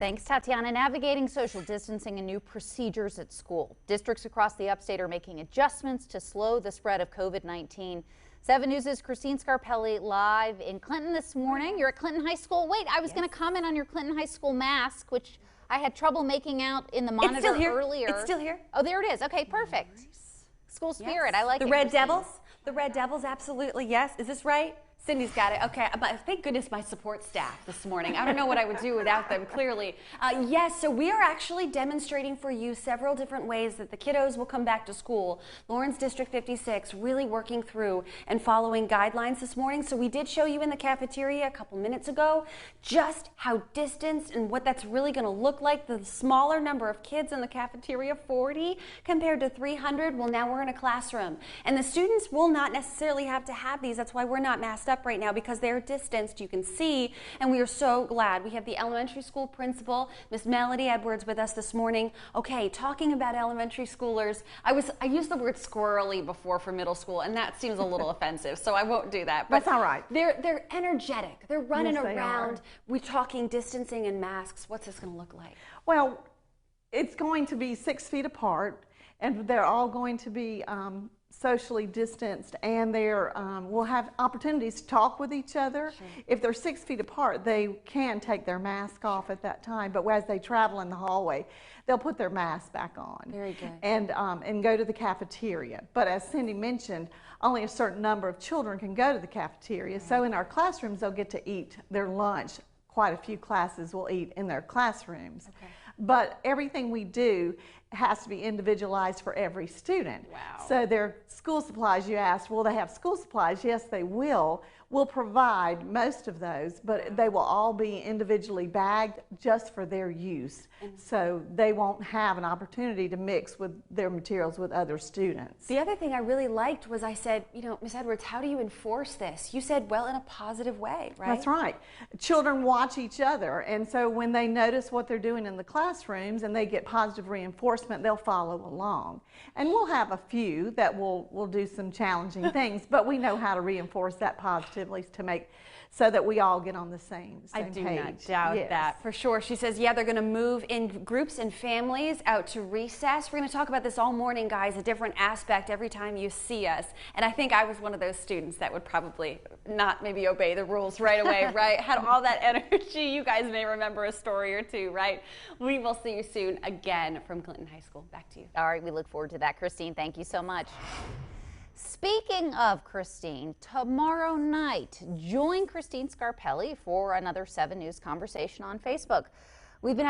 Thanks, Tatiana. Navigating social distancing and new procedures at school. Districts across the upstate are making adjustments to slow the spread of COVID-19. 7 News' Christine Scarpelli live in Clinton this morning. You're at Clinton High School. Wait, I was going to comment on your Clinton High School mask, which I had trouble making out in the monitor earlier. It's still here. Oh, there it is. Okay, perfect. School spirit. Yes. I like the it. Red Devils. The Red Devils, absolutely. Yes. Is this right? Cindy's got it. Okay, but thank goodness my support staff this morning. I don't know what I would do without them, clearly. Yes, so we are actually demonstrating for you several different ways that the kiddos will come back to school. Lawrence District 56 really working through and following guidelines this morning. So we did show you in the cafeteria a couple minutes ago just how distanced and what that's really going to look like. The smaller number of kids in the cafeteria, 40 compared to 300. Well, now we're in a classroom. And the students will not necessarily have to have these. That's why we're not masked up right now, because they're distanced, you can see, and we are so glad. We have the elementary school principal, Miss Melody Edwards, with us this morning. Okay, talking about elementary schoolers, I used the word squirrely before for middle school, and that seems a little offensive, so I won't do that. But that's all right. They're energetic. They're running around. Are. We're talking distancing and masks. What's this going to look like? Well, it's going to be 6 feet apart, and they're all going to be socially distanced, and they're will have opportunities to talk with each other. Sure. If they're 6 feet apart, they can take their mask off at that time, but as they travel in the hallway, they'll put their mask back on. Very good. And go to the cafeteria. But as Cindy mentioned, only a certain number of children can go to the cafeteria. Right. So in our classrooms, they'll get to eat their lunch. Quite a few classes will eat in their classrooms. Okay. But everything we do has to be individualized for every student. Wow. So their school supplies, you asked, will they have school supplies? Yes, they will. We'll provide most of those, but they will all be individually bagged just for their use. So they won't have an opportunity to mix with their materials with other students. The other thing I really liked was I said, you know, Ms. Edwards, how do you enforce this? You said, well, in a positive way, right? That's right. Children watch each other, and so when they notice what they're doing in the classrooms and they get positive reinforcement, they'll follow along. And we'll have a few that will do some challenging things, but we know how to reinforce that positively to make so that we all get on the same page. I do not doubt that, for sure. She says, yeah, they're going to move in groups and families out to recess. We're going to talk about this all morning, guys, a different aspect every time you see us. And I think I was one of those students that would probably not maybe obey the rules right away, right? Had all that energy. You guys may remember a story or two, right? We will see you soon again from Clinton High School. Back to you. All right, we look forward to that. Christine, thank you so much. Speaking of Christine, tomorrow night, join Christine Scarpelli for another 7 News conversation on Facebook. We've been